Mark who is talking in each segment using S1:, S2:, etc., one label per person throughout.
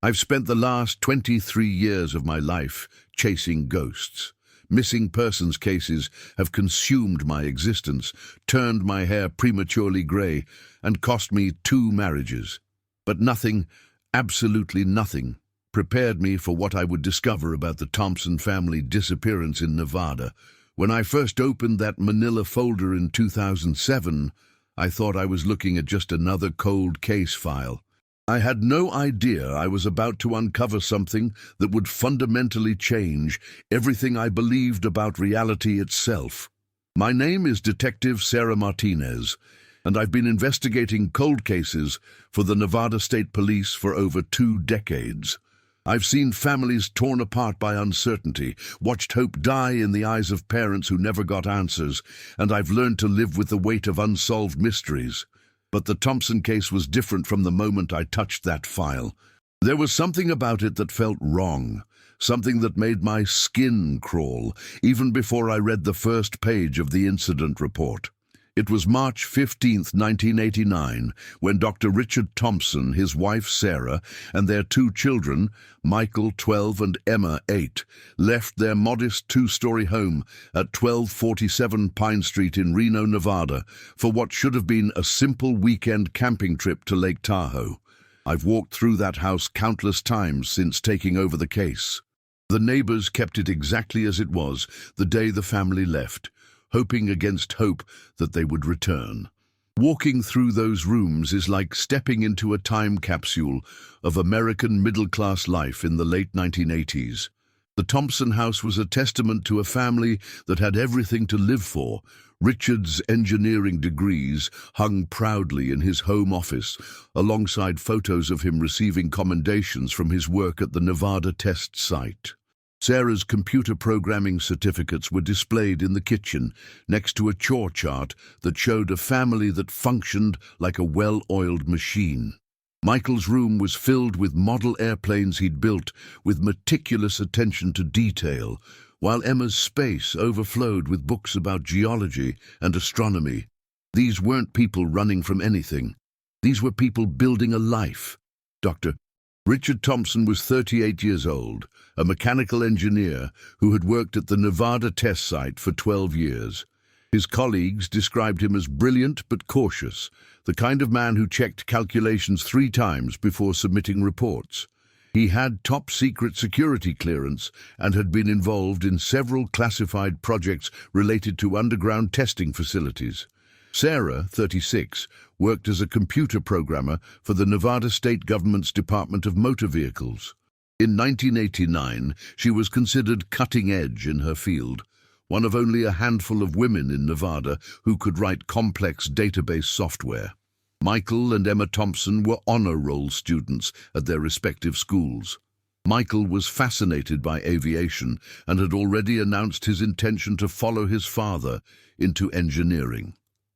S1: I've spent the last 23 years of my life chasing ghosts. Missing persons cases have consumed my existence, turned my hair prematurely grey, and cost me 2 marriages. But nothing, absolutely nothing, prepared me for what I would discover about the Thompson family disappearance in Nevada. When I first opened that manila folder in 2007, I thought I was looking at just another cold case file. I had no idea I was about to uncover something that would fundamentally change everything I believed about reality itself. My name is Detective Sarah Martinez, and I've been investigating cold cases for the Nevada State Police for over 2 decades. I've seen families torn apart by uncertainty, watched hope die in the eyes of parents who never got answers, and I've learned to live with the weight of unsolved mysteries. But the Thompson case was different from the moment I touched that file. There was something about it that felt wrong, something that made my skin crawl, even before I read the first page of the incident report. It was March 15th, 1989, when Dr. Richard Thompson, his wife Sarah, and their 2 children, Michael, 12, and Emma, 8, left their modest 2-story home at 1247 Pine Street in Reno, Nevada, for what should have been a simple weekend camping trip to Lake Tahoe. I've walked through that house countless times since taking over the case. The neighbors kept it exactly as it was the day the family left, hoping against hope that they would return. Walking through those rooms is like stepping into a time capsule of American middle-class life in the late 1980s. The Thompson house was a testament to a family that had everything to live for. Richard's engineering degrees hung proudly in his home office, alongside photos of him receiving commendations from his work at the Nevada test site. Sarah's computer programming certificates were displayed in the kitchen, next to a chore chart that showed a family that functioned like a well-oiled machine. Michael's room was filled with model airplanes he'd built with meticulous attention to detail, while Emma's space overflowed with books about geology and astronomy. These weren't people running from anything. These were people building a life. Dr. Richard Thompson was 38 years old, a mechanical engineer who had worked at the Nevada test site for 12 years. His colleagues described him as brilliant but cautious, the kind of man who checked calculations 3 times before submitting reports. He had top-secret security clearance and had been involved in several classified projects related to underground testing facilities. Sarah, 36, worked as a computer programmer for the Nevada state government's Department of Motor Vehicles. In 1989, she was considered cutting-edge in her field, one of only a handful of women in Nevada who could write complex database software. Michael and Emma Thompson were honor roll students at their respective schools. Michael was fascinated by aviation and had already announced his intention to follow his father into engineering.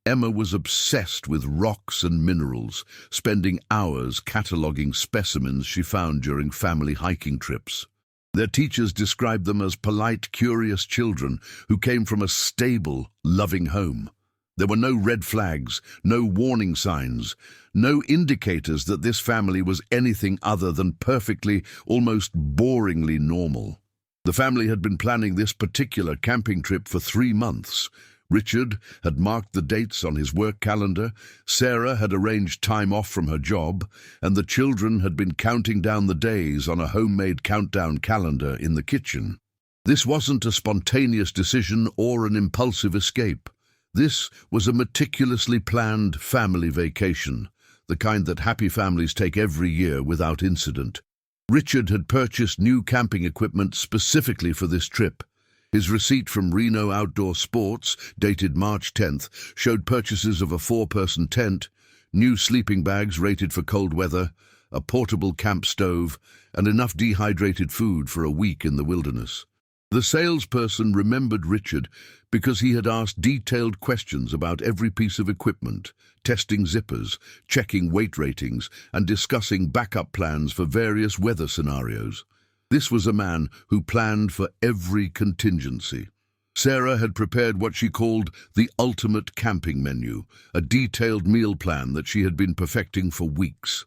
S1: Emma was obsessed with rocks and minerals, spending hours cataloging specimens she found during family hiking trips. Their teachers described them as polite, curious children who came from a stable, loving home. There were no red flags, no warning signs, no indicators that this family was anything other than perfectly, almost boringly normal. The family had been planning this particular camping trip for 3 months. Richard had marked the dates on his work calendar, Sarah had arranged time off from her job, and the children had been counting down the days on a homemade countdown calendar in the kitchen. This wasn't a spontaneous decision or an impulsive escape. This was a meticulously planned family vacation, the kind that happy families take every year without incident. Richard had purchased new camping equipment specifically for this trip. His receipt from Reno Outdoor Sports, dated March 10th, showed purchases of a 4-person tent, new sleeping bags rated for cold weather, a portable camp stove, and enough dehydrated food for a week in the wilderness. The salesperson remembered Richard because he had asked detailed questions about every piece of equipment, testing zippers, checking weight ratings, and discussing backup plans for various weather scenarios. This was a man who planned for every contingency. Sarah had prepared what she called the ultimate camping menu, a detailed meal plan that she had been perfecting for weeks.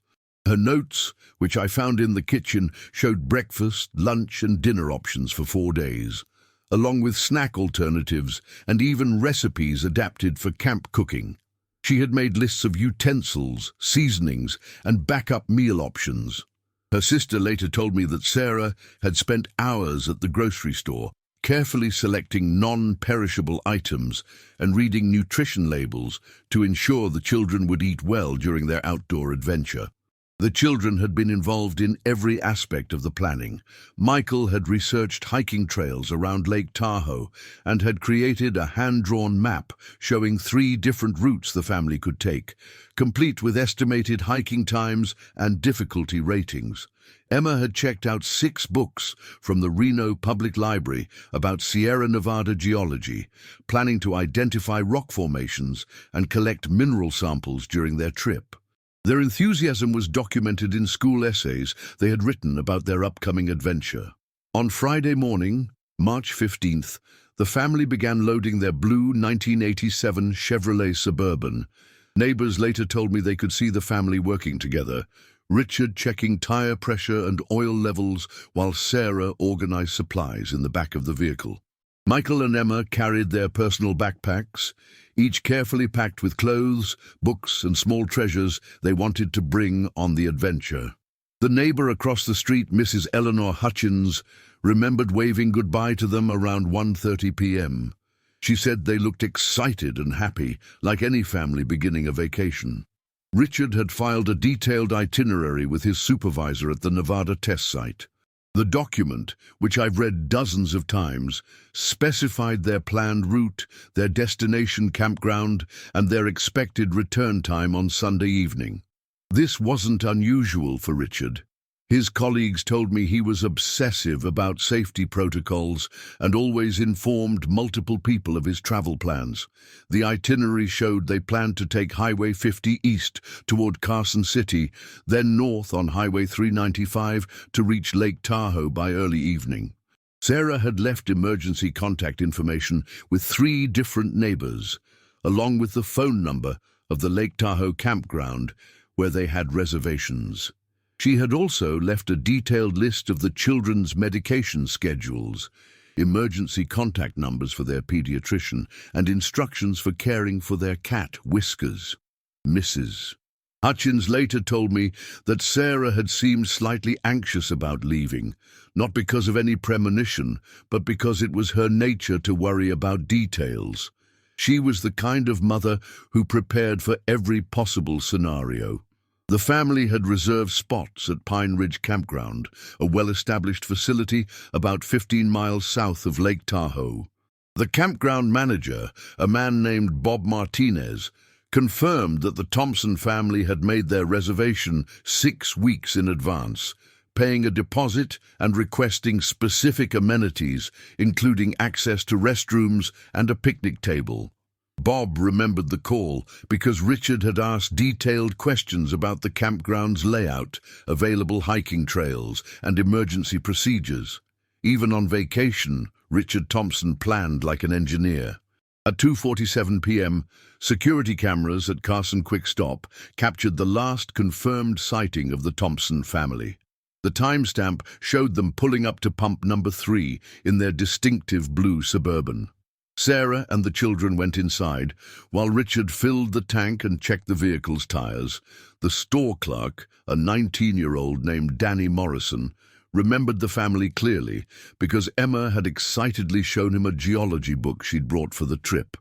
S1: Her notes, which I found in the kitchen, showed breakfast, lunch and dinner options for 4 days, along with snack alternatives and even recipes adapted for camp cooking. She had made lists of utensils, seasonings, and backup meal options. Her sister later told me that Sarah had spent hours at the grocery store, carefully selecting non-perishable items and reading nutrition labels to ensure the children would eat well during their outdoor adventure. The children had been involved in every aspect of the planning. Michael had researched hiking trails around Lake Tahoe and had created a hand-drawn map showing 3 different routes the family could take, complete with estimated hiking times and difficulty ratings. Emma had checked out 6 books from the Reno Public Library about Sierra Nevada geology, planning to identify rock formations and collect mineral samples during their trip. Their enthusiasm was documented in school essays they had written about their upcoming adventure. On Friday morning, March 15th, the family began loading their blue 1987 Chevrolet Suburban. Neighbors later told me they could see the family working together, Richard checking tire pressure and oil levels while Sarah organized supplies in the back of the vehicle. Michael and Emma carried their personal backpacks, each carefully packed with clothes, books, and small treasures they wanted to bring on the adventure. The neighbor across the street, Mrs. Eleanor Hutchins, remembered waving goodbye to them around 1:30 p.m. She said they looked excited and happy, like any family beginning a vacation. Richard had filed a detailed itinerary with his supervisor at the Nevada test site. The document, which I've read dozens of times, specified their planned route, their destination campground, and their expected return time on Sunday evening. This wasn't unusual for Richard. His colleagues told me he was obsessive about safety protocols and always informed multiple people of his travel plans. The itinerary showed they planned to take Highway 50 east toward Carson City, then north on Highway 395 to reach Lake Tahoe by early evening. Sarah had left emergency contact information with 3 different neighbors, along with the phone number of the Lake Tahoe campground where they had reservations. She had also left a detailed list of the children's medication schedules, emergency contact numbers for their pediatrician, and instructions for caring for their cat, Whiskers. Mrs. Hutchins later told me that Sarah had seemed slightly anxious about leaving, not because of any premonition, but because it was her nature to worry about details. She was the kind of mother who prepared for every possible scenario. The family had reserved spots at Pine Ridge Campground, a well-established facility about 15 miles south of Lake Tahoe. The campground manager, a man named Bob Martinez, confirmed that the Thompson family had made their reservation 6 weeks in advance, paying a deposit and requesting specific amenities, including access to restrooms and a picnic table. Bob remembered the call because Richard had asked detailed questions about the campground's layout, available hiking trails, and emergency procedures. Even on vacation, Richard Thompson planned like an engineer. At 2:47 p.m., security cameras at Carson Quick Stop captured the last confirmed sighting of the Thompson family. The timestamp showed them pulling up to pump number 3 in their distinctive blue Suburban. Sarah and the children went inside, while Richard filled the tank and checked the vehicle's tires. The store clerk, a 19-year-old named Danny Morrison, remembered the family clearly because Emma had excitedly shown him a geology book she'd brought for the trip.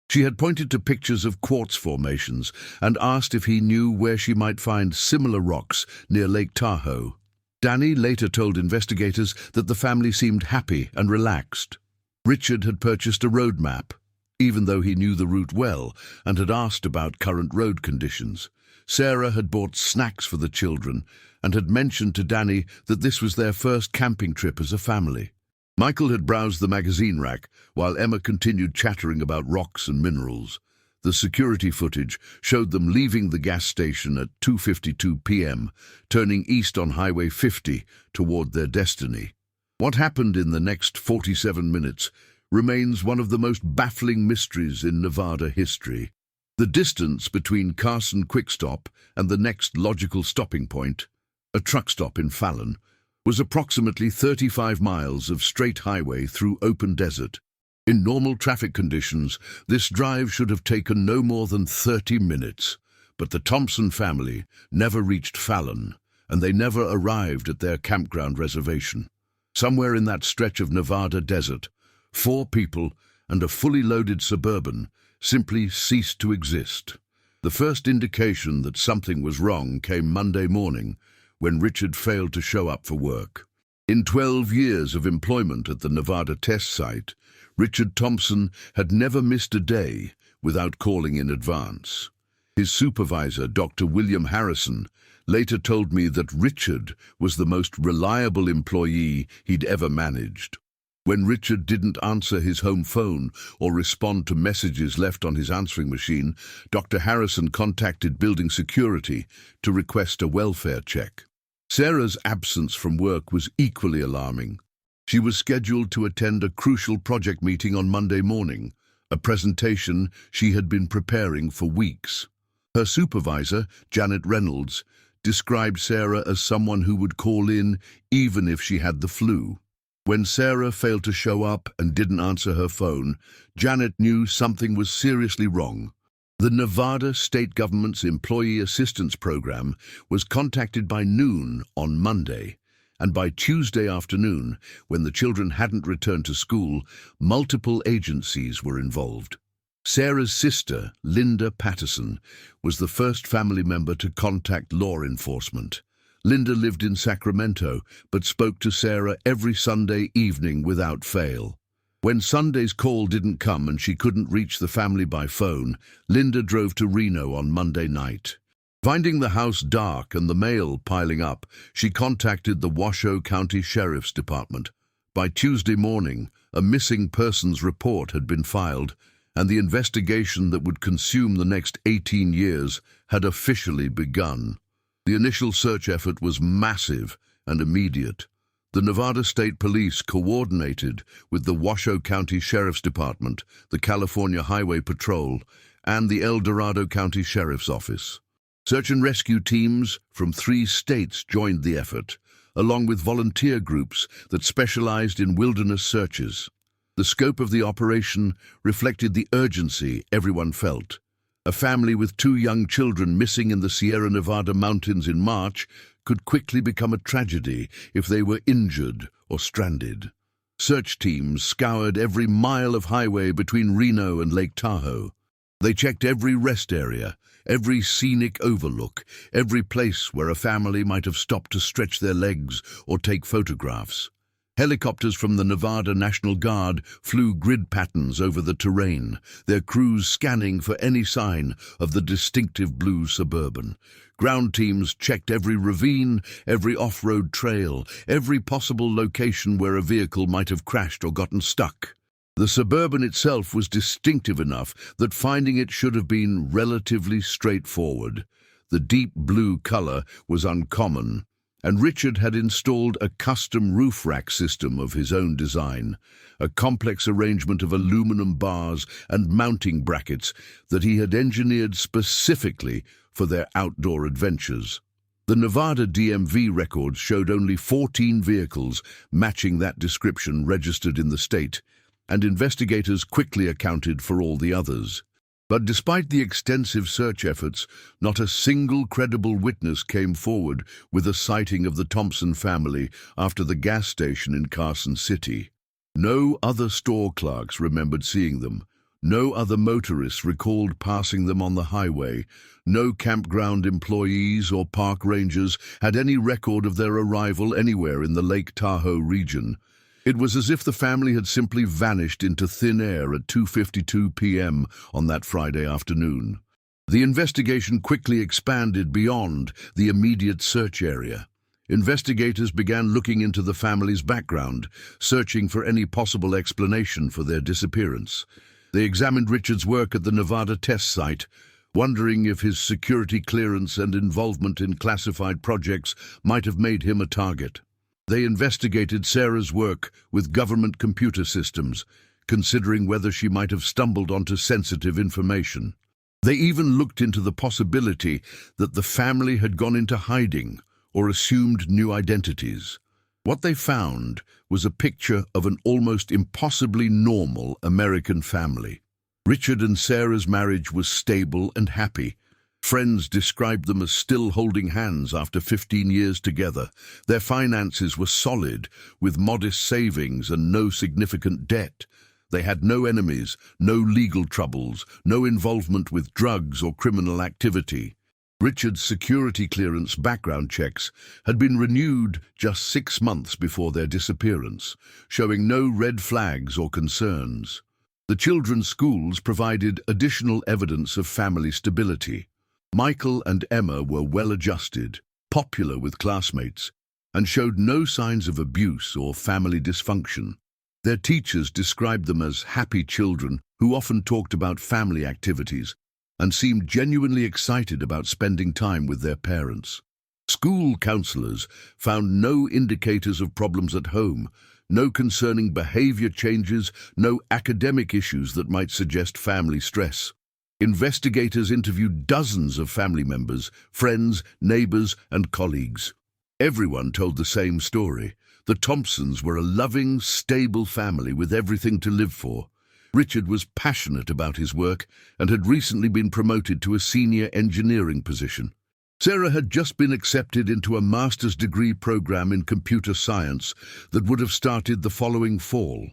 S1: She had pointed to pictures of quartz formations and asked if he knew where she might find similar rocks near Lake Tahoe. Danny later told investigators that the family seemed happy and relaxed. Richard had purchased a road map, even though he knew the route well and had asked about current road conditions. Sarah had bought snacks for the children and had mentioned to Danny that this was their first camping trip as a family. Michael had browsed the magazine rack while Emma continued chattering about rocks and minerals. The security footage showed them leaving the gas station at 2:52 p.m., turning east on Highway 50 toward their destiny. What happened in the next 47 minutes remains one of the most baffling mysteries in Nevada history. The distance between Carson Quickstop and the next logical stopping point, a truck stop in Fallon, was approximately 35 miles of straight highway through open desert. In normal traffic conditions, this drive should have taken no more than 30 minutes, but the Thompson family never reached Fallon, and they never arrived at their campground reservation. Somewhere in that stretch of Nevada desert, 4 people and a fully loaded Suburban simply ceased to exist. The first indication that something was wrong came Monday morning, when Richard failed to show up for work. In 12 years of employment at the Nevada test site, Richard Thompson had never missed a day without calling in advance. His supervisor, Dr. William Harrison, later told me that Richard was the most reliable employee he'd ever managed. When Richard didn't answer his home phone or respond to messages left on his answering machine, Dr. Harrison contacted building security to request a welfare check. Sarah's absence from work was equally alarming. She was scheduled to attend a crucial project meeting on Monday morning, a presentation she had been preparing for weeks. Her supervisor, Janet Reynolds, described Sarah as someone who would call in even if she had the flu. When Sarah failed to show up and didn't answer her phone, Janet knew something was seriously wrong. The Nevada state government's Employee Assistance Program was contacted by noon on Monday, and by Tuesday afternoon, when the children hadn't returned to school, multiple agencies were involved. Sarah's sister, Linda Patterson, was the first family member to contact law enforcement. Linda lived in Sacramento, but spoke to Sarah every Sunday evening without fail. When Sunday's call didn't come and she couldn't reach the family by phone, Linda drove to Reno on Monday night. Finding the house dark and the mail piling up, she contacted the Washoe County Sheriff's Department. By Tuesday morning, a missing persons report had been filed, and the investigation that would consume the next 18 years had officially begun. The initial search effort was massive and immediate. The Nevada State Police coordinated with the Washoe County Sheriff's Department, the California Highway Patrol, and the El Dorado County Sheriff's Office. Search and rescue teams from 3 states joined the effort, along with volunteer groups that specialized in wilderness searches. The scope of the operation reflected the urgency everyone felt. A family with 2 young children missing in the Sierra Nevada mountains in March could quickly become a tragedy if they were injured or stranded. Search teams scoured every mile of highway between Reno and Lake Tahoe. They checked every rest area, every scenic overlook, every place where a family might have stopped to stretch their legs or take photographs. Helicopters from the Nevada National Guard flew grid patterns over the terrain, their crews scanning for any sign of the distinctive blue Suburban. Ground teams checked every ravine, every off-road trail, every possible location where a vehicle might have crashed or gotten stuck. The Suburban itself was distinctive enough that finding it should have been relatively straightforward. The deep blue color was uncommon, and Richard had installed a custom roof rack system of his own design, a complex arrangement of aluminum bars and mounting brackets that he had engineered specifically for their outdoor adventures. The Nevada DMV records showed only 14 vehicles matching that description registered in the state, and investigators quickly accounted for all the others. But despite the extensive search efforts, not a single credible witness came forward with a sighting of the Thompson family after the gas station in Carson City. No other store clerks remembered seeing them. No other motorists recalled passing them on the highway. No campground employees or park rangers had any record of their arrival anywhere in the Lake Tahoe region. It was as if the family had simply vanished into thin air at 2:52 p.m. on that Friday afternoon. The investigation quickly expanded beyond the immediate search area. Investigators began looking into the family's background, searching for any possible explanation for their disappearance. They examined Richard's work at the Nevada test site, wondering if his security clearance and involvement in classified projects might have made him a target. They investigated Sarah's work with government computer systems, considering whether she might have stumbled onto sensitive information. They even looked into the possibility that the family had gone into hiding or assumed new identities. What they found was a picture of an almost impossibly normal American family. Richard and Sarah's marriage was stable and happy. Friends described them as still holding hands after 15 years together. Their finances were solid, with modest savings and no significant debt. They had no enemies, no legal troubles, no involvement with drugs or criminal activity. Richard's security clearance background checks had been renewed just 6 months before their disappearance, showing no red flags or concerns. The children's schools provided additional evidence of family stability. Michael and Emma were well-adjusted, popular with classmates, and showed no signs of abuse or family dysfunction. Their teachers described them as happy children who often talked about family activities and seemed genuinely excited about spending time with their parents. School counselors found no indicators of problems at home, no concerning behavior changes, no academic issues that might suggest family stress. Investigators interviewed dozens of family members, friends, neighbors, and colleagues. Everyone told the same story. The Thompsons were a loving, stable family with everything to live for. Richard was passionate about his work and had recently been promoted to a senior engineering position. Sarah had just been accepted into a master's degree program in computer science that would have started the following fall.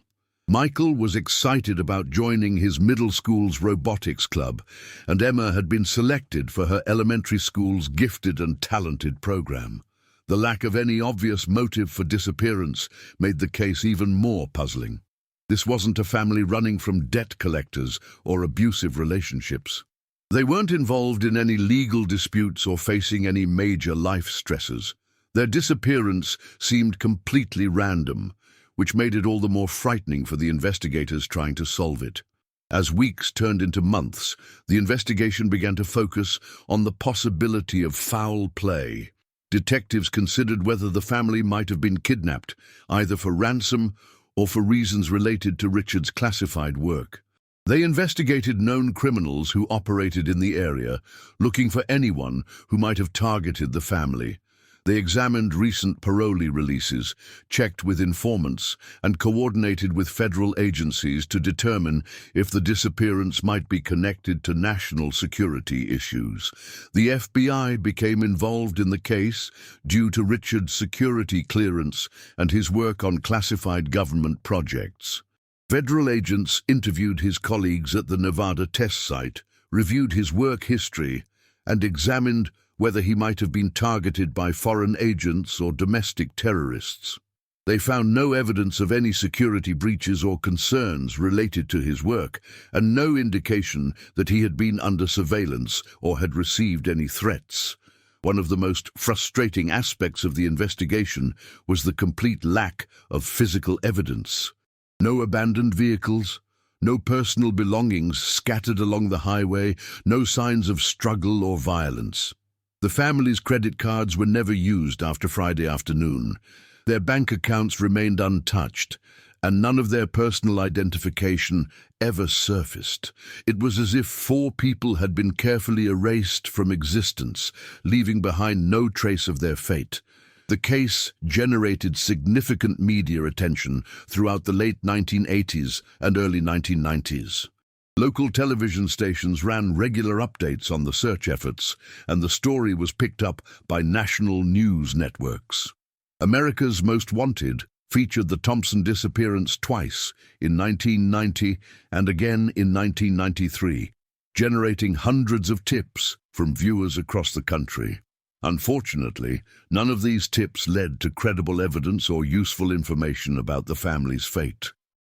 S1: Michael was excited about joining his middle school's robotics club, and Emma had been selected for her elementary school's gifted and talented program. The lack of any obvious motive for disappearance made the case even more puzzling. This wasn't a family running from debt collectors or abusive relationships. They weren't involved in any legal disputes or facing any major life stresses. Their disappearance seemed completely random, which made it all the more frightening for the investigators trying to solve it. As weeks turned into months, the investigation began to focus on the possibility of foul play. Detectives considered whether the family might have been kidnapped, either for ransom or for reasons related to Richard's classified work. They investigated known criminals who operated in the area, looking for anyone who might have targeted the family. They examined recent parolee releases, checked with informants, and coordinated with federal agencies to determine if the disappearance might be connected to national security issues. The FBI became involved in the case due to Richard's security clearance and his work on classified government projects. Federal agents interviewed his colleagues at the Nevada test site, reviewed his work history, and examined whether he might have been targeted by foreign agents or domestic terrorists. They found no evidence of any security breaches or concerns related to his work, and no indication that he had been under surveillance or had received any threats. One of the most frustrating aspects of the investigation was the complete lack of physical evidence. No abandoned vehicles, no personal belongings scattered along the highway, no signs of struggle or violence. The family's credit cards were never used after Friday afternoon. Their bank accounts remained untouched, and none of their personal identification ever surfaced. It was as if 4 people had been carefully erased from existence, leaving behind no trace of their fate. The case generated significant media attention throughout the late 1980s and early 1990s. Local television stations ran regular updates on the search efforts, and the story was picked up by national news networks. America's Most Wanted featured the Thompson disappearance twice, in 1990 and again in 1993, generating hundreds of tips from viewers across the country. Unfortunately, none of these tips led to credible evidence or useful information about the family's fate.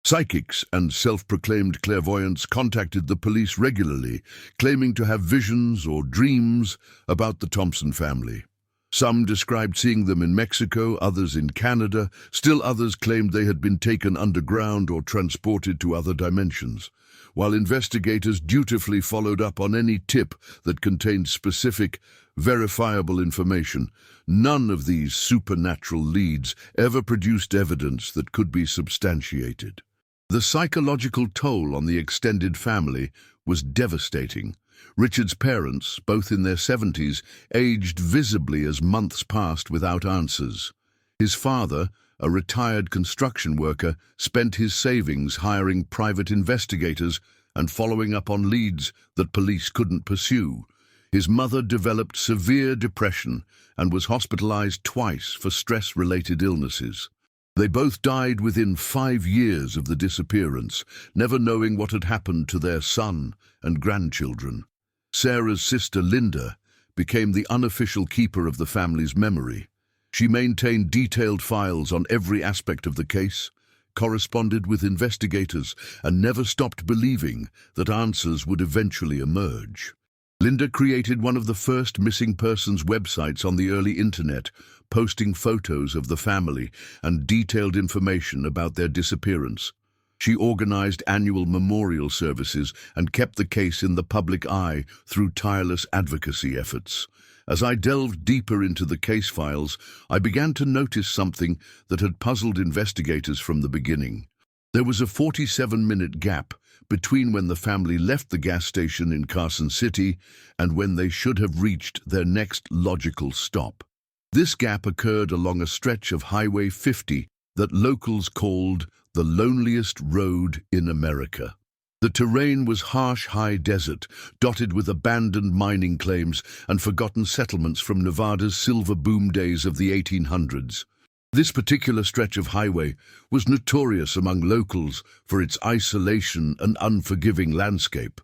S1: Psychics and self-proclaimed clairvoyants contacted the police regularly, claiming to have visions or dreams about the Thompson family. Some described seeing them in Mexico, others in Canada. Still others claimed they had been taken underground or transported to other dimensions. While investigators dutifully followed up on any tip that contained specific, verifiable information, none of these supernatural leads ever produced evidence that could be substantiated. The psychological toll on the extended family was devastating. Richard's parents, both in their 70s, aged visibly as months passed without answers. His father, a retired construction worker, spent his savings hiring private investigators and following up on leads that police couldn't pursue. His mother developed severe depression and was hospitalized twice for stress-related illnesses. They both died within 5 years of the disappearance, never knowing what had happened to their son and grandchildren. Sarah's sister Linda became the unofficial keeper of the family's memory. She maintained detailed files on every aspect of the case, corresponded with investigators, and never stopped believing that answers would eventually emerge. Linda created one of the first missing persons websites on the early internet, posting photos of the family and detailed information about their disappearance. She organized annual memorial services and kept the case in the public eye through tireless advocacy efforts. As I delved deeper into the case files, I began to notice something that had puzzled investigators from the beginning. There was a 47-minute gap between when the family left the gas station in Carson City and when they should have reached their next logical stop. This gap occurred along a stretch of Highway 50 that locals called the loneliest road in America. The terrain was harsh high desert, dotted with abandoned mining claims and forgotten settlements from Nevada's silver boom days of the 1800s. This particular stretch of highway was notorious among locals for its isolation and unforgiving landscape.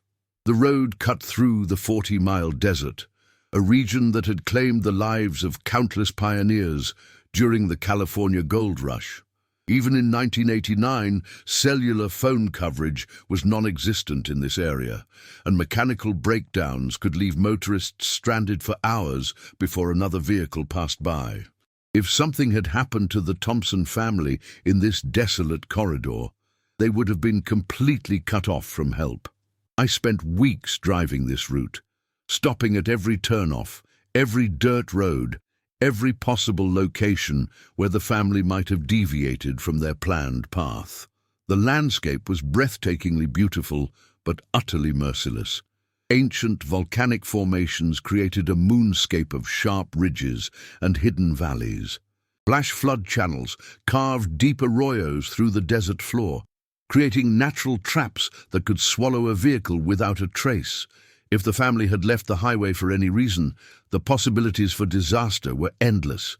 S1: The road cut through the 40-mile desert, a region that had claimed the lives of countless pioneers during the California Gold Rush. Even in 1989, cellular phone coverage was non-existent in this area, and mechanical breakdowns could leave motorists stranded for hours before another vehicle passed by. If something had happened to the Thompson family in this desolate corridor, they would have been completely cut off from help. I spent weeks driving this route, stopping at every turnoff, every dirt road, every possible location where the family might have deviated from their planned path. The landscape was breathtakingly beautiful, but utterly merciless. Ancient volcanic formations created a moonscape of sharp ridges and hidden valleys. Flash flood channels carved deep arroyos through the desert floor, creating natural traps that could swallow a vehicle without a trace. If the family had left the highway for any reason, the possibilities for disaster were endless.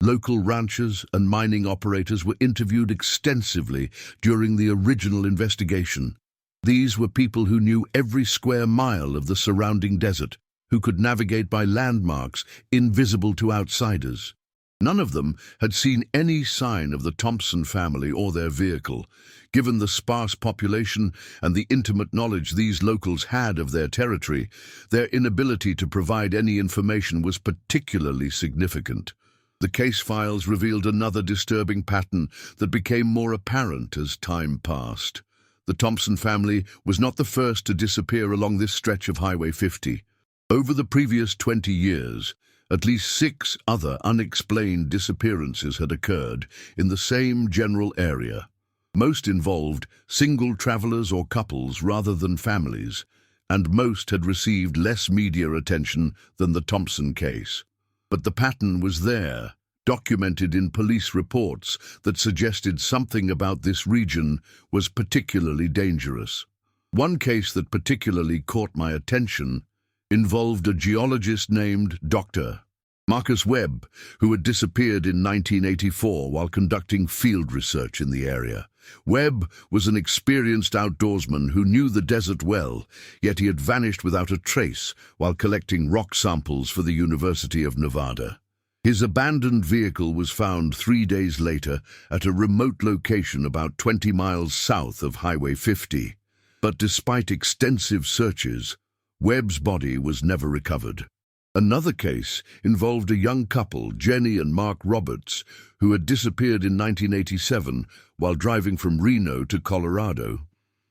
S1: Local ranchers and mining operators were interviewed extensively during the original investigation. These were people who knew every square mile of the surrounding desert, who could navigate by landmarks invisible to outsiders. None of them had seen any sign of the Thompson family or their vehicle. Given the sparse population and the intimate knowledge these locals had of their territory, their inability to provide any information was particularly significant. The case files revealed another disturbing pattern that became more apparent as time passed. The Thompson family was not the first to disappear along this stretch of Highway 50. Over the previous 20 years, at least 6 other unexplained disappearances had occurred in the same general area. Most involved single travelers or couples rather than families, and most had received less media attention than the Thompson case. But the pattern was there, documented in police reports that suggested something about this region was particularly dangerous. One case that particularly caught my attention involved a geologist named Dr. Marcus Webb, who had disappeared in 1984 while conducting field research in the area. Webb was an experienced outdoorsman who knew the desert well, yet he had vanished without a trace while collecting rock samples for the University of Nevada. His abandoned vehicle was found 3 days later at a remote location about 20 miles south of Highway 50. But despite extensive searches, Webb's body was never recovered. Another case involved a young couple, Jenny and Mark Roberts, who had disappeared in 1987 while driving from Reno to Colorado.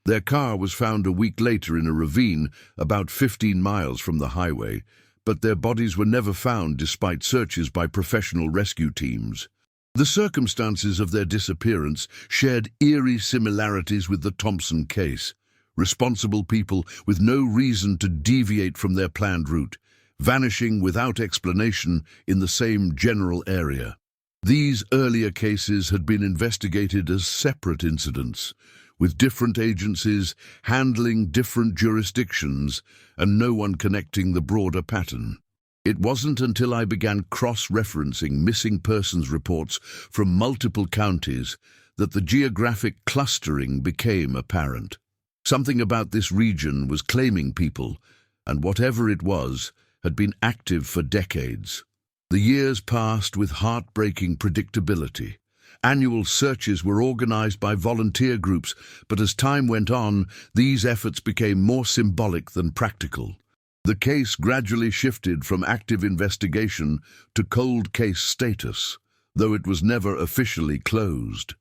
S1: Their car was found a week later in a ravine about 15 miles from the highway, but their bodies were never found despite searches by professional rescue teams. The circumstances of their disappearance shared eerie similarities with the Thompson case. responsible people with no reason to deviate from their planned route, vanishing without explanation in the same general area. These earlier cases had been investigated as separate incidents, with different agencies handling different jurisdictions and no one connecting the broader pattern. It wasn't until I began cross-referencing missing persons reports from multiple counties that the geographic clustering became apparent. Something about this region was claiming people, and whatever it was, had been active for decades. The years passed with heartbreaking predictability. Annual searches were organized by volunteer groups, but as time went on, these efforts became more symbolic than practical. The case gradually shifted from active investigation to cold case status, though it was never officially closed.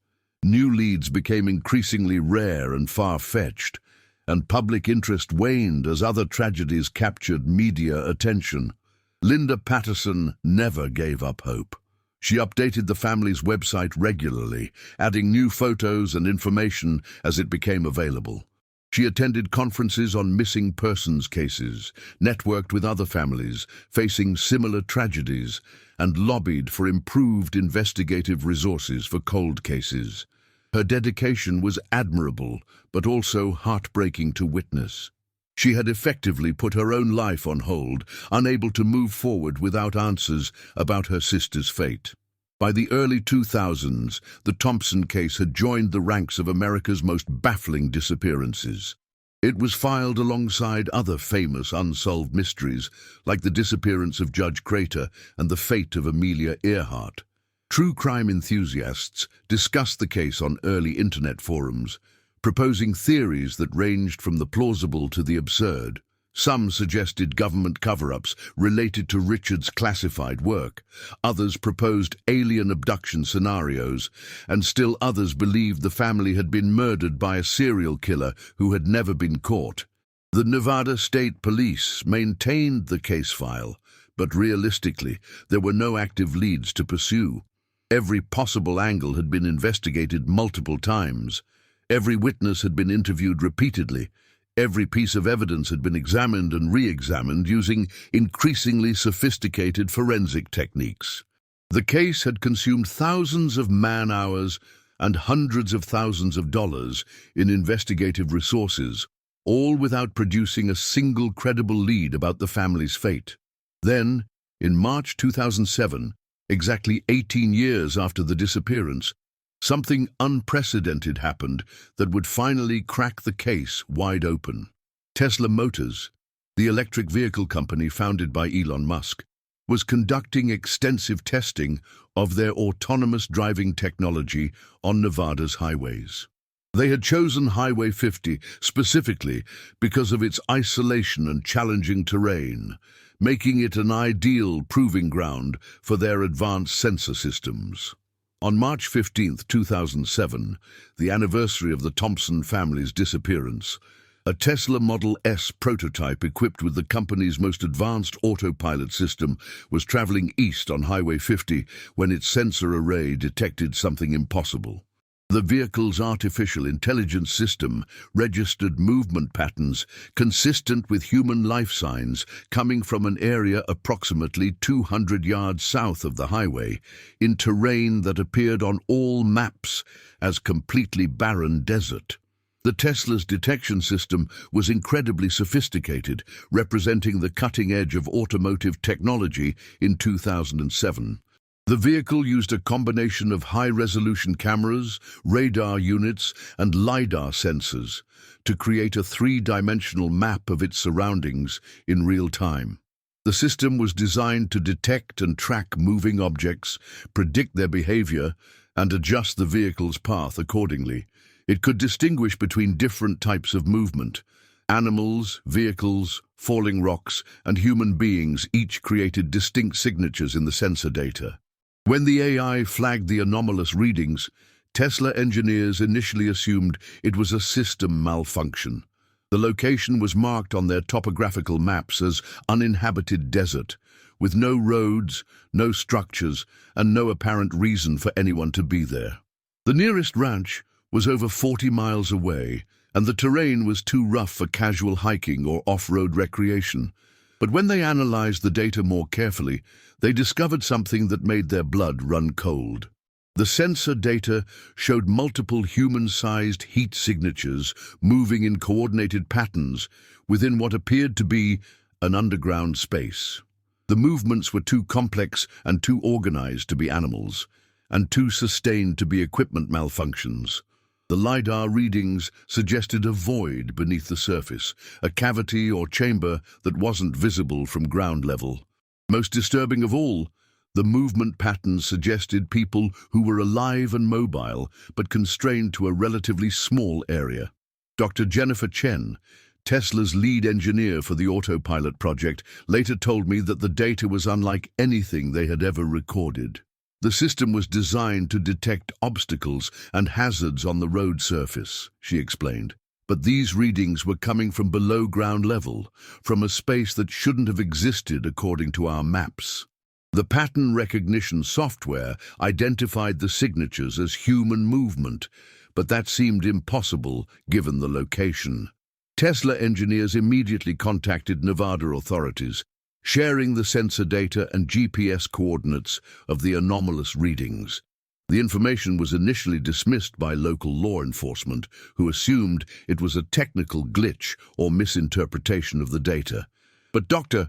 S1: New leads became increasingly rare and far-fetched, and public interest waned as other tragedies captured media attention. Linda Patterson never gave up hope. She updated the family's website regularly, adding new photos and information as it became available. She attended conferences on missing persons cases, networked with other families facing similar tragedies, and lobbied for improved investigative resources for cold cases. Her dedication was admirable, but also heartbreaking to witness. She had effectively put her own life on hold, unable to move forward without answers about her sister's fate. By the early 2000s, the Thompson case had joined the ranks of America's most baffling disappearances. It was filed alongside other famous unsolved mysteries, like the disappearance of Judge Crater and the fate of Amelia Earhart. True crime enthusiasts discussed the case on early internet forums, proposing theories that ranged from the plausible to the absurd. Some suggested government cover-ups related to Richard's classified work, others proposed alien abduction scenarios, and still others believed the family had been murdered by a serial killer who had never been caught. The Nevada State Police maintained the case file, but realistically, there were no active leads to pursue. Every possible angle had been investigated multiple times. Every witness had been interviewed repeatedly. Every piece of evidence had been examined and re-examined using increasingly sophisticated forensic techniques. The case had consumed thousands of man-hours and hundreds of thousands of dollars in investigative resources, all without producing a single credible lead about the family's fate. Then, in March 2007, exactly 18 years after the disappearance, something unprecedented happened that would finally crack the case wide open. Tesla Motors, the electric vehicle company founded by Elon Musk, was conducting extensive testing of their autonomous driving technology on Nevada's highways. They had chosen Highway 50 specifically because of its isolation and challenging terrain, making it an ideal proving ground for their advanced sensor systems. On March 15, 2007, the anniversary of the Thompson family's disappearance, a Tesla Model S prototype equipped with the company's most advanced Autopilot system was traveling east on Highway 50 when its sensor array detected something impossible. The vehicle's artificial intelligence system registered movement patterns consistent with human life signs coming from an area approximately 200 yards south of the highway, in terrain that appeared on all maps as completely barren desert. The Tesla's detection system was incredibly sophisticated, representing the cutting edge of automotive technology in 2007. The vehicle used a combination of high-resolution cameras, radar units, and LiDAR sensors to create a three-dimensional map of its surroundings in real time. The system was designed to detect and track moving objects, predict their behavior, and adjust the vehicle's path accordingly. It could distinguish between different types of movement. Animals, vehicles, falling rocks, and human beings each created distinct signatures in the sensor data. When the AI flagged the anomalous readings, Tesla engineers initially assumed it was a system malfunction. The location was marked on their topographical maps as uninhabited desert, with no roads, no structures, and no apparent reason for anyone to be there. The nearest ranch was over 40 miles away, and the terrain was too rough for casual hiking or off-road recreation. But when they analyzed the data more carefully, they discovered something that made their blood run cold. The sensor data showed multiple human-sized heat signatures moving in coordinated patterns within what appeared to be an underground space. The movements were too complex and too organized to be animals, and too sustained to be equipment malfunctions. The LiDAR readings suggested a void beneath the surface, a cavity or chamber that wasn't visible from ground level. Most disturbing of all, the movement patterns suggested people who were alive and mobile, but constrained to a relatively small area. Dr. Jennifer Chen, Tesla's lead engineer for the Autopilot project, later told me that the data was unlike anything they had ever recorded. The system was designed to detect obstacles and hazards on the road surface, she explained. But these readings were coming from below ground level, from a space that shouldn't have existed according to our maps. The pattern recognition software identified the signatures as human movement, but that seemed impossible given the location. Tesla engineers immediately contacted Nevada authorities, sharing the sensor data and GPS coordinates of the anomalous readings. The information was initially dismissed by local law enforcement, who assumed it was a technical glitch or misinterpretation of the data. But Dr.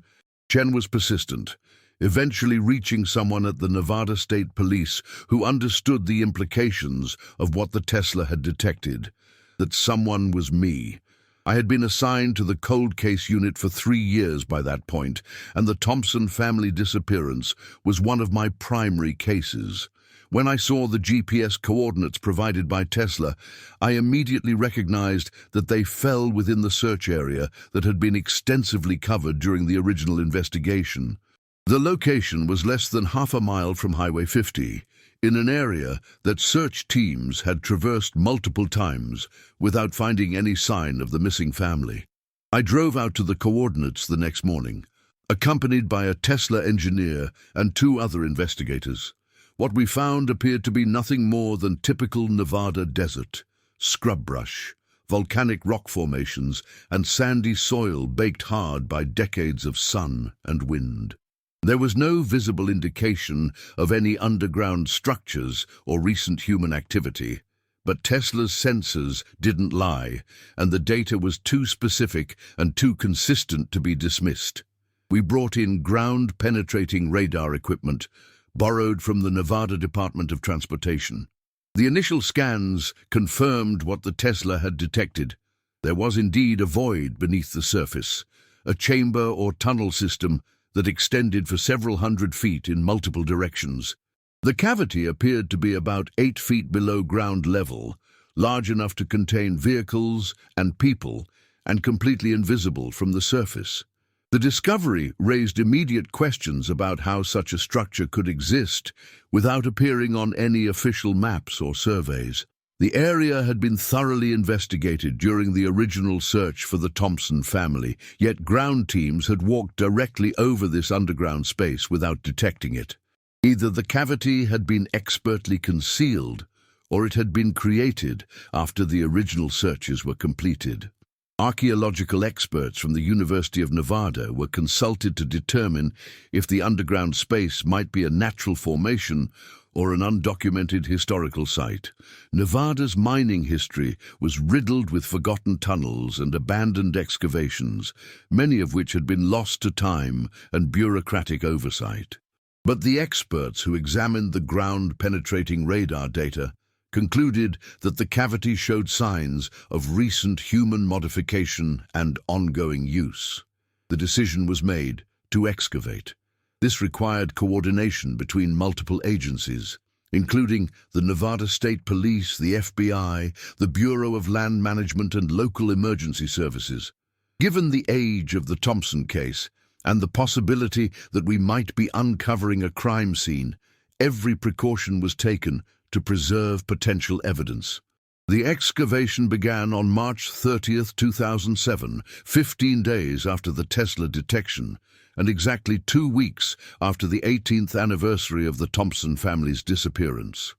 S1: Chen was persistent, eventually reaching someone at the Nevada State Police who understood the implications of what the Tesla had detected. That someone was me. I had been assigned to the cold case unit for 3 years by that point, and the Thompson family disappearance was one of my primary cases. When I saw the GPS coordinates provided by Tesla, I immediately recognized that they fell within the search area that had been extensively covered during the original investigation. The location was less than half a mile from Highway 50, in an area that search teams had traversed multiple times without finding any sign of the missing family. I drove out to the coordinates the next morning, accompanied by a Tesla engineer and 2 other investigators. What we found appeared to be nothing more than typical Nevada desert: scrub brush, volcanic rock formations, and sandy soil baked hard by decades of sun and wind. There was no visible indication of any underground structures or recent human activity, but Tesla's sensors didn't lie, and the data was too specific and too consistent to be dismissed. We brought in ground-penetrating radar equipment, borrowed from the Nevada Department of Transportation. The initial scans confirmed what the Tesla had detected. There was indeed a void beneath the surface, a chamber or tunnel system that extended for several hundred feet in multiple directions. The cavity appeared to be about 8 feet below ground level, large enough to contain vehicles and people, and completely invisible from the surface. The discovery raised immediate questions about how such a structure could exist without appearing on any official maps or surveys. The area had been thoroughly investigated during the original search for the Thompson family, yet ground teams had walked directly over this underground space without detecting it. Either the cavity had been expertly concealed, or it had been created after the original searches were completed. Archaeological experts from the University of Nevada were consulted to determine if the underground space might be a natural formation or an undocumented historical site. Nevada's mining history was riddled with forgotten tunnels and abandoned excavations, many of which had been lost to time and bureaucratic oversight. But the experts who examined the ground-penetrating radar data concluded that the cavity showed signs of recent human modification and ongoing use. The decision was made to excavate. This required coordination between multiple agencies, including the Nevada State Police, the FBI, the Bureau of Land Management, and local emergency services. Given the age of the Thompson case and the possibility that we might be uncovering a crime scene, every precaution was taken to preserve potential evidence. The excavation began on March 30th, 2007, 15 days after the Tesla detection, and exactly 2 weeks after the 18th anniversary of the Thompson family's disappearance.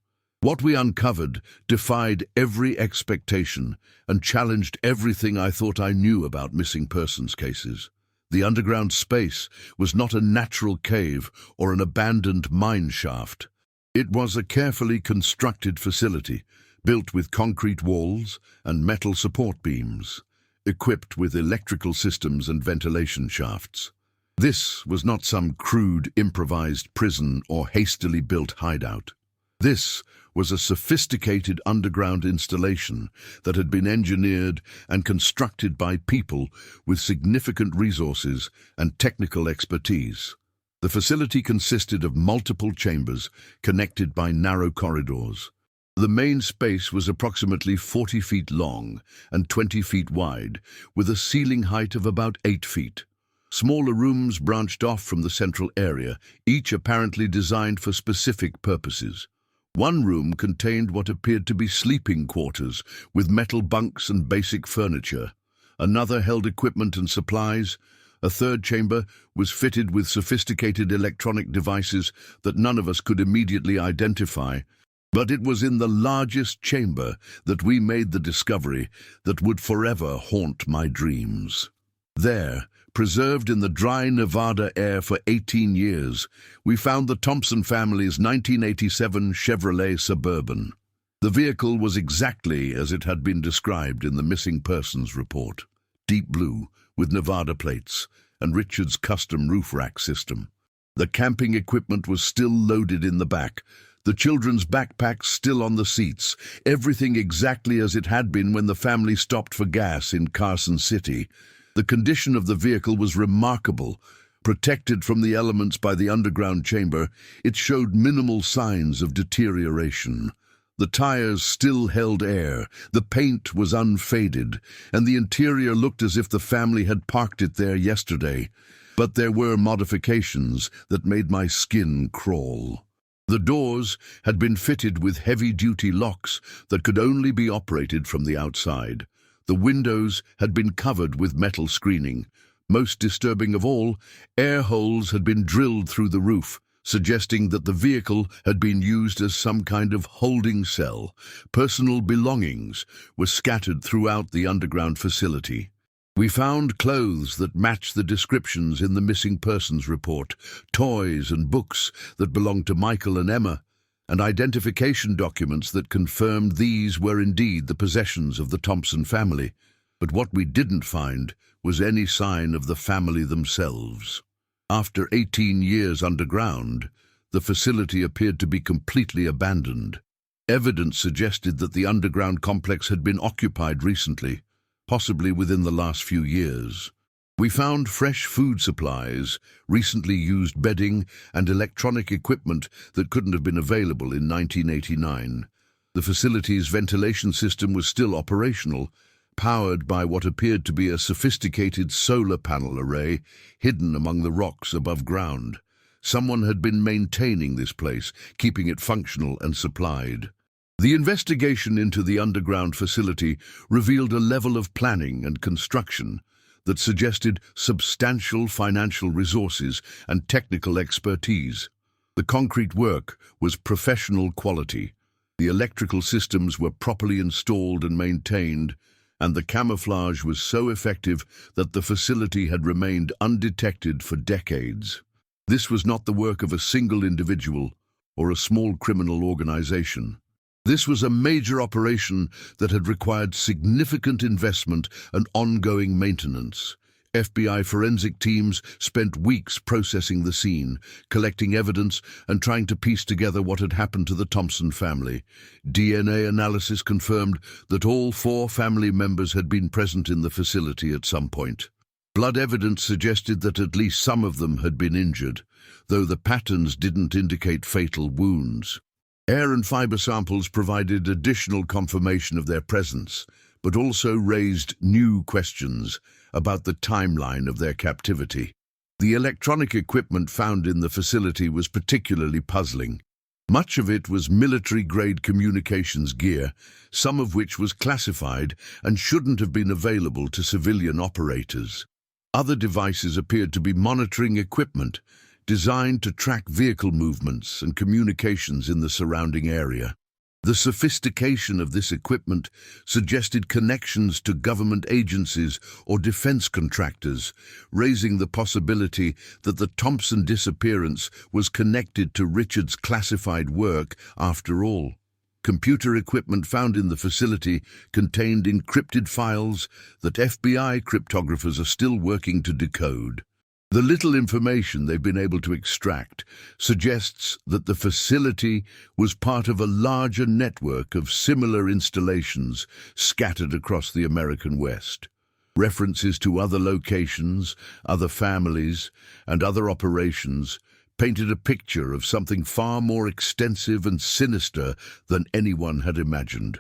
S1: What we uncovered defied every expectation and challenged everything I thought I knew about missing persons cases. The underground space was not a natural cave or an abandoned mine shaft. It was a carefully constructed facility, built with concrete walls and metal support beams, equipped with electrical systems and ventilation shafts. This was not some crude, improvised prison or hastily built hideout. This was a sophisticated underground installation that had been engineered and constructed by people with significant resources and technical expertise. The facility consisted of multiple chambers connected by narrow corridors. The main space was approximately 40 feet long and 20 feet wide, with a ceiling height of about 8 feet. Smaller rooms branched off from the central area, each apparently designed for specific purposes. One room contained what appeared to be sleeping quarters, with metal bunks and basic furniture. Another held equipment and supplies. A third chamber was fitted with sophisticated electronic devices that none of us could immediately identify. But it was in the largest chamber that we made the discovery that would forever haunt my dreams. There, preserved in the dry Nevada air for 18 years, we found the Thompson family's 1987 Chevrolet Suburban. The vehicle was exactly as it had been described in the missing persons report. Deep blue, with Nevada plates, and Richard's custom roof rack system. The camping equipment was still loaded in the back, the children's backpacks still on the seats, everything exactly as it had been when the family stopped for gas in Carson City. The condition of the vehicle was remarkable. Protected from the elements by the underground chamber, it showed minimal signs of deterioration. The tires still held air, the paint was unfaded, and the interior looked as if the family had parked it there yesterday. But there were modifications that made my skin crawl. The doors had been fitted with heavy-duty locks that could only be operated from the outside. The windows had been covered with metal screening. Most disturbing of all, air holes had been drilled through the roof, suggesting that the vehicle had been used as some kind of holding cell. Personal belongings were scattered throughout the underground facility. We found clothes that matched the descriptions in the missing persons report, toys and books that belonged to Michael and Emma, and identification documents that confirmed these were indeed the possessions of the Thompson family. But what we didn't find was any sign of the family themselves. After 18 years underground, the facility appeared to be completely abandoned. Evidence suggested that the underground complex had been occupied recently, possibly within the last few years. We found fresh food supplies, recently used bedding, and electronic equipment that couldn't have been available in 1989. The facility's ventilation system was still operational, powered by what appeared to be a sophisticated solar panel array hidden among the rocks above ground. Someone had been maintaining this place, keeping it functional and supplied. The investigation into the underground facility revealed a level of planning and construction that suggested substantial financial resources and technical expertise. The concrete work was professional quality. The electrical systems were properly installed and maintained, and the camouflage was so effective that the facility had remained undetected for decades. This was not the work of a single individual or a small criminal organization. This was a major operation that had required significant investment and ongoing maintenance. FBI forensic teams spent weeks processing the scene, collecting evidence and trying to piece together what had happened to the Thompson family. DNA analysis confirmed that all 4 family members had been present in the facility at some point. Blood evidence suggested that at least some of them had been injured, though the patterns didn't indicate fatal wounds. Air and fiber samples provided additional confirmation of their presence, but also raised new questions about the timeline of their captivity. The electronic equipment found in the facility was particularly puzzling. Much of it was military-grade communications gear, some of which was classified and shouldn't have been available to civilian operators. Other devices appeared to be monitoring equipment, designed to track vehicle movements and communications in the surrounding area. The sophistication of this equipment suggested connections to government agencies or defense contractors, raising the possibility that the Thompson disappearance was connected to Richard's classified work after all. Computer equipment found in the facility contained encrypted files that FBI cryptographers are still working to decode. The little information they've been able to extract suggests that the facility was part of a larger network of similar installations scattered across the American West. References to other locations, other families, and other operations painted a picture of something far more extensive and sinister than anyone had imagined.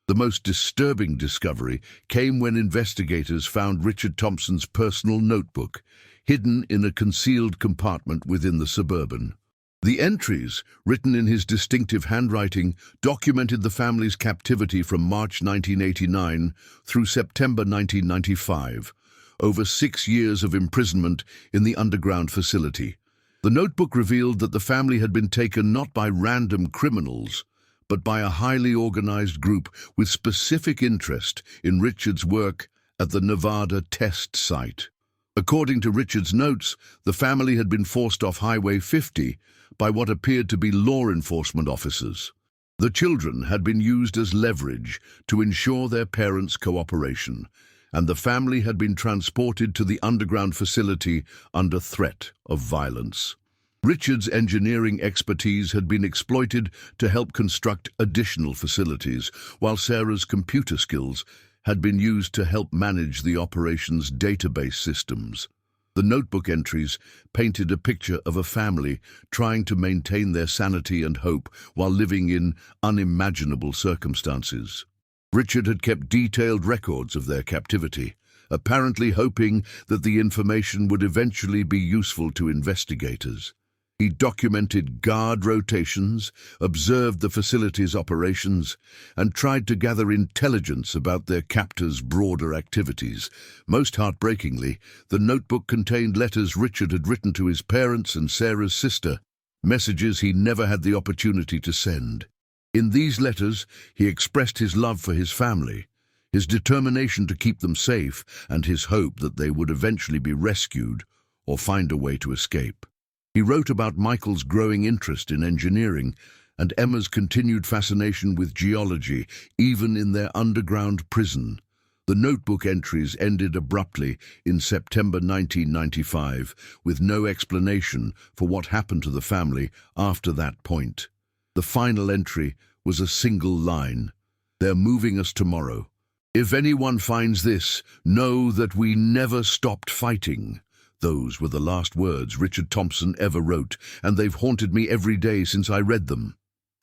S1: The most disturbing discovery came when investigators found Richard Thompson's personal notebook, hidden in a concealed compartment within the Suburban. The entries, written in his distinctive handwriting, documented the family's captivity from March 1989 through September 1995, over 6 years of imprisonment in the underground facility. The notebook revealed that the family had been taken not by random criminals, but by a highly organized group with specific interest in Richard's work at the Nevada test site. According to Richard's notes, the family had been forced off Highway 50 by what appeared to be law enforcement officers. The children had been used as leverage to ensure their parents' cooperation, and the family had been transported to the underground facility under threat of violence. Richard's engineering expertise had been exploited to help construct additional facilities, while Sarah's computer skills had been used to help manage the operation's database systems. The notebook entries painted a picture of a family trying to maintain their sanity and hope while living in unimaginable circumstances. Richard had kept detailed records of their captivity, apparently hoping that the information would eventually be useful to investigators. He documented guard rotations, observed the facility's operations, and tried to gather intelligence about their captors' broader activities. Most heartbreakingly, the notebook contained letters Richard had written to his parents and Sarah's sister, messages he never had the opportunity to send. In these letters, he expressed his love for his family, his determination to keep them safe, and his hope that they would eventually be rescued or find a way to escape. He wrote about Michael's growing interest in engineering and Emma's continued fascination with geology, even in their underground prison. The notebook entries ended abruptly in September 1995, with no explanation for what happened to the family after that point. The final entry was a single line: "They're moving us tomorrow. If anyone finds this, know that we never stopped fighting." Those were the last words Richard Thompson ever wrote, and they've haunted me every day since I read them.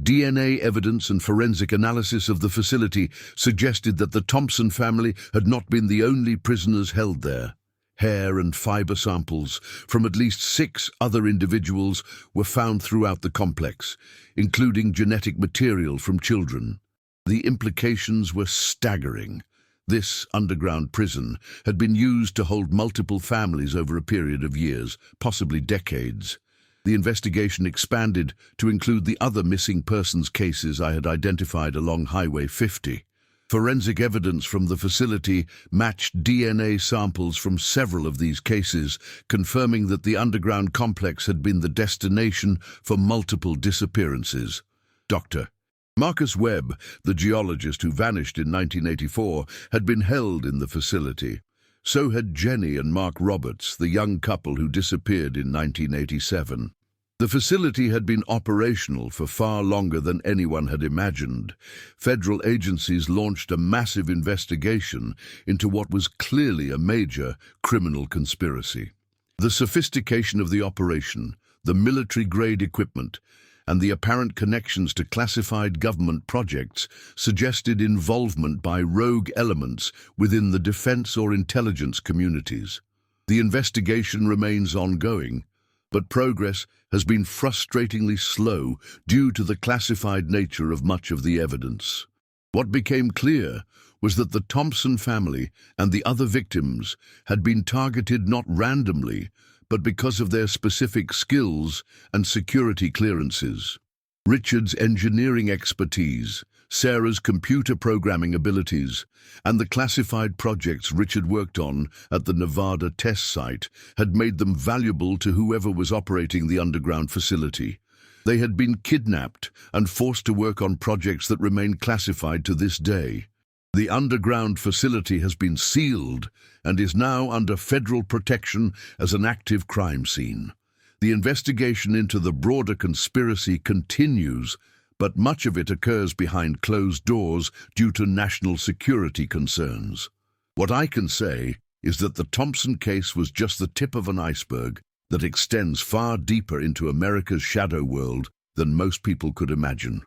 S1: DNA evidence and forensic analysis of the facility suggested that the Thompson family had not been the only prisoners held there. Hair and fiber samples from at least 6 other individuals were found throughout the complex, including genetic material from children. The implications were staggering. This underground prison had been used to hold multiple families over a period of years, possibly decades. The investigation expanded to include the other missing persons cases I had identified along Highway 50. Forensic evidence from the facility matched DNA samples from several of these cases, confirming that the underground complex had been the destination for multiple disappearances. Dr. Marcus Webb, the geologist who vanished in 1984, had been held in the facility. So had Jenny and Mark Roberts, the young couple who disappeared in 1987. The facility had been operational for far longer than anyone had imagined. Federal agencies launched a massive investigation into what was clearly a major criminal conspiracy. The sophistication of the operation, the military-grade equipment, and the apparent connections to classified government projects suggested involvement by rogue elements within the defense or intelligence communities. The investigation remains ongoing, but progress has been frustratingly slow due to the classified nature of much of the evidence. What became clear was that the Thompson family and the other victims had been targeted not randomly, but because of their specific skills and security clearances. Richard's engineering expertise, Sarah's computer programming abilities, and the classified projects Richard worked on at the Nevada test site had made them valuable to whoever was operating the underground facility. They had been kidnapped and forced to work on projects that remain classified to this day. The underground facility has been sealed and is now under federal protection as an active crime scene. The investigation into the broader conspiracy continues, but much of it occurs behind closed doors due to national security concerns. What I can say is that the Thompson case was just the tip of an iceberg that extends far deeper into America's shadow world than most people could imagine.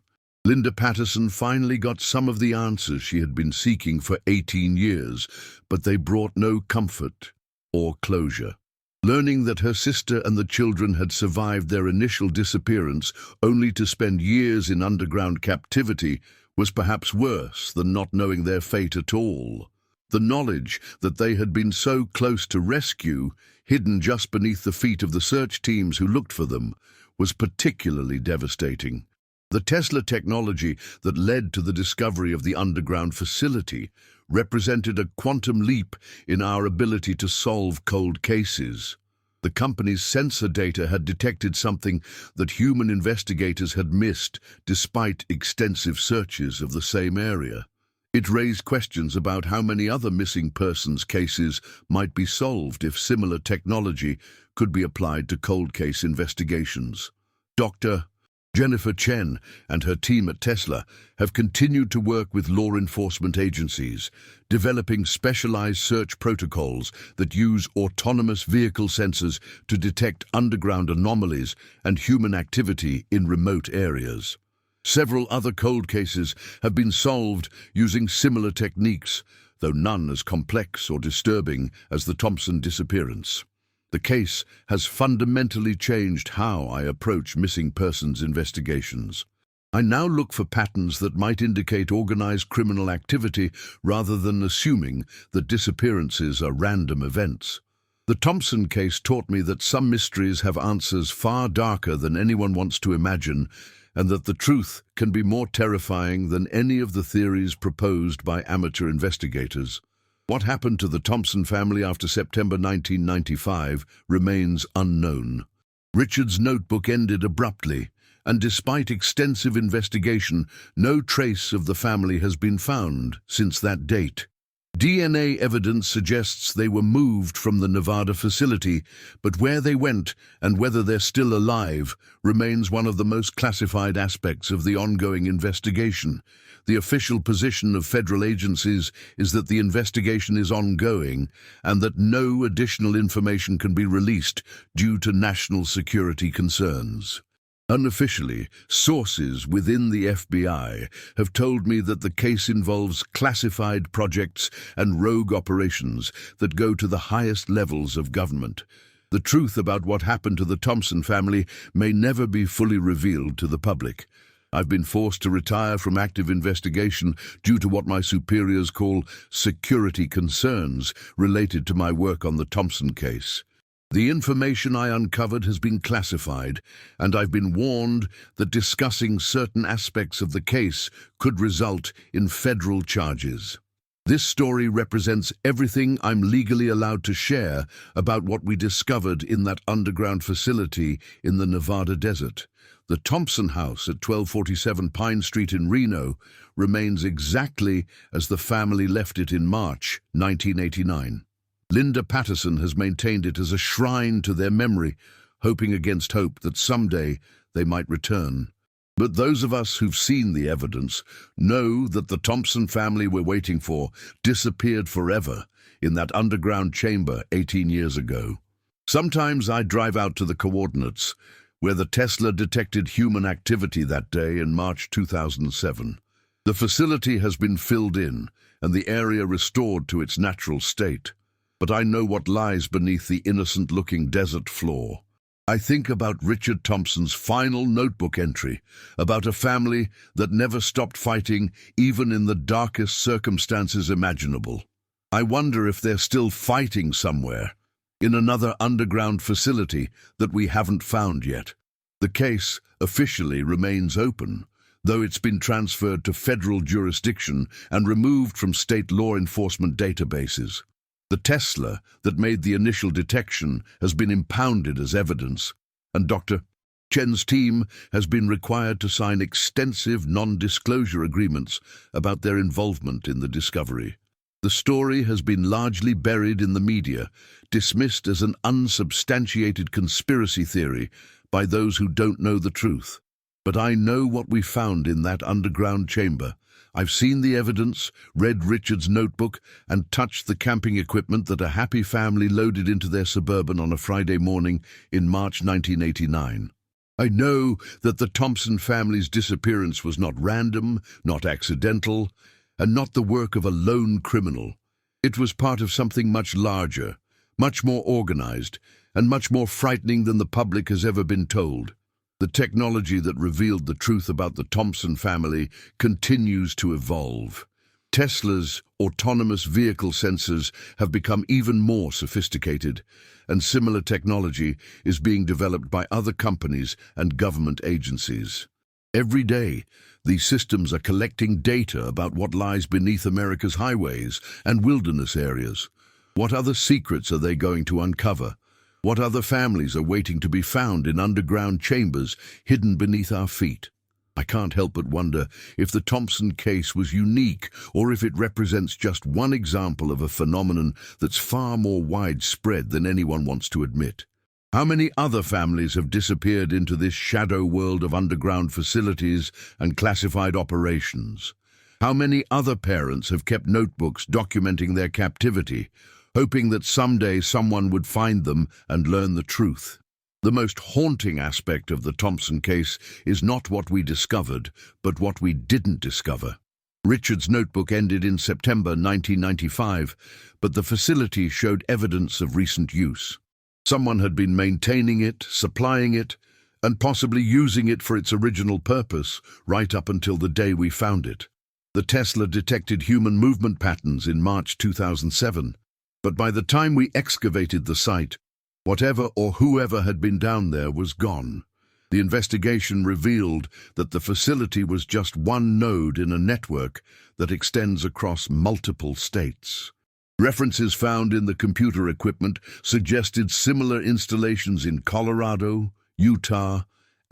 S1: Linda Patterson finally got some of the answers she had been seeking for 18 years, but they brought no comfort or closure. Learning that her sister and the children had survived their initial disappearance only to spend years in underground captivity was perhaps worse than not knowing their fate at all. The knowledge that they had been so close to rescue, hidden just beneath the feet of the search teams who looked for them, was particularly devastating. The Tesla technology that led to the discovery of the underground facility represented a quantum leap in our ability to solve cold cases. The company's sensor data had detected something that human investigators had missed despite extensive searches of the same area. It raised questions about how many other missing persons cases might be solved if similar technology could be applied to cold case investigations. Dr. Jennifer Chen and her team at Tesla have continued to work with law enforcement agencies, developing specialized search protocols that use autonomous vehicle sensors to detect underground anomalies and human activity in remote areas. Several other cold cases have been solved using similar techniques, though none as complex or disturbing as the Thompson disappearance. The case has fundamentally changed how I approach missing persons investigations. I now look for patterns that might indicate organized criminal activity rather than assuming that disappearances are random events. The Thompson case taught me that some mysteries have answers far darker than anyone wants to imagine, and that the truth can be more terrifying than any of the theories proposed by amateur investigators. What happened to the Thompson family after September 1995 remains unknown. Richard's notebook ended abruptly, and despite extensive investigation, no trace of the family has been found since that date. DNA evidence suggests they were moved from the Nevada facility, but where they went and whether they're still alive remains one of the most classified aspects of the ongoing investigation. The official position of federal agencies is that the investigation is ongoing and that no additional information can be released due to national security concerns. Unofficially, sources within the FBI have told me that the case involves classified projects and rogue operations that go to the highest levels of government. The truth about what happened to the Thompson family may never be fully revealed to the public. I've been forced to retire from active investigation due to what my superiors call security concerns related to my work on the Thompson case. The information I uncovered has been classified, and I've been warned that discussing certain aspects of the case could result in federal charges. This story represents everything I'm legally allowed to share about what we discovered in that underground facility in the Nevada desert. The Thompson house at 1247 Pine Street in Reno remains exactly as the family left it in March 1989. Linda Patterson has maintained it as a shrine to their memory, hoping against hope that someday they might return. But those of us who've seen the evidence know that the Thompson family we're waiting for disappeared forever in that underground chamber 18 years ago. Sometimes I drive out to the coordinates, where the Tesla detected human activity that day in March 2007. The facility has been filled in and the area restored to its natural state. But I know what lies beneath the innocent-looking desert floor. I think about Richard Thompson's final notebook entry, about a family that never stopped fighting even in the darkest circumstances imaginable. I wonder if they're still fighting somewhere, in another underground facility that we haven't found yet. The case officially remains open, though it's been transferred to federal jurisdiction and removed from state law enforcement databases. The Tesla that made the initial detection has been impounded as evidence, and Dr. Chen's team has been required to sign extensive non-disclosure agreements about their involvement in the discovery. The story has been largely buried in the media, dismissed as an unsubstantiated conspiracy theory by those who don't know the truth. But I know what we found in that underground chamber. I've seen the evidence, read Richard's notebook, and touched the camping equipment that a happy family loaded into their Suburban on a Friday morning in March 1989. I know that the Thompson family's disappearance was not random, not accidental, and not the work of a lone criminal. It was part of something much larger, much more organized, and much more frightening than the public has ever been told. The technology that revealed the truth about the Thompson family continues to evolve. Tesla's autonomous vehicle sensors have become even more sophisticated, and similar technology is being developed by other companies and government agencies. Every day, these systems are collecting data about what lies beneath America's highways and wilderness areas. What other secrets are they going to uncover? What other families are waiting to be found in underground chambers hidden beneath our feet? I can't help but wonder if the Thompson case was unique or if it represents just one example of a phenomenon that's far more widespread than anyone wants to admit. How many other families have disappeared into this shadow world of underground facilities and classified operations? How many other parents have kept notebooks documenting their captivity, hoping that someday someone would find them and learn the truth? The most haunting aspect of the Thompson case is not what we discovered, but what we didn't discover. Richard's notebook ended in September 1995, but the facility showed evidence of recent use. Someone had been maintaining it, supplying it, and possibly using it for its original purpose right up until the day we found it. The Tesla detected human movement patterns in March 2007, but by the time we excavated the site, whatever or whoever had been down there was gone. The investigation revealed that the facility was just one node in a network that extends across multiple states. References found in the computer equipment suggested similar installations in Colorado, Utah,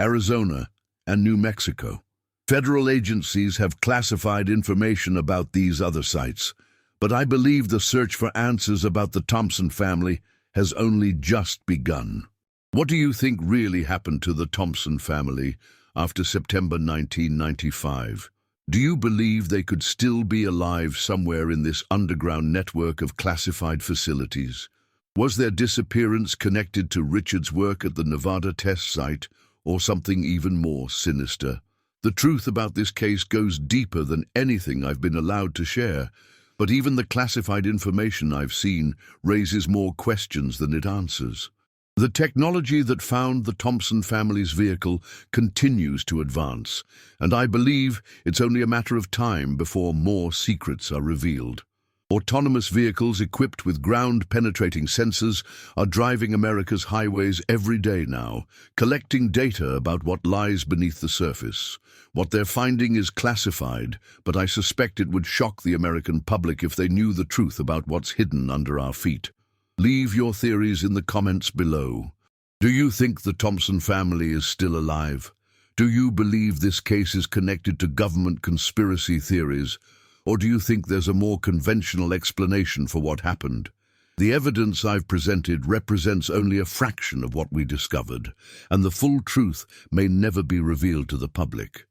S1: Arizona, and New Mexico. Federal agencies have classified information about these other sites, but I believe the search for answers about the Thompson family has only just begun. What do you think really happened to the Thompson family after September 1995? Do you believe they could still be alive somewhere in this underground network of classified facilities? Was their disappearance connected to Richard's work at the Nevada test site, or something even more sinister? The truth about this case goes deeper than anything I've been allowed to share, but even the classified information I've seen raises more questions than it answers. The technology that found the Thompson family's vehicle continues to advance, and I believe it's only a matter of time before more secrets are revealed. Autonomous vehicles equipped with ground-penetrating sensors are driving America's highways every day now, collecting data about what lies beneath the surface. What they're finding is classified, but I suspect it would shock the American public if they knew the truth about what's hidden under our feet. Leave your theories in the comments below. Do you think the Thompson family is still alive? Do you believe this case is connected to government conspiracy theories? Or do you think there's a more conventional explanation for what happened? The evidence I've presented represents only a fraction of what we discovered, and the full truth may never be revealed to the public.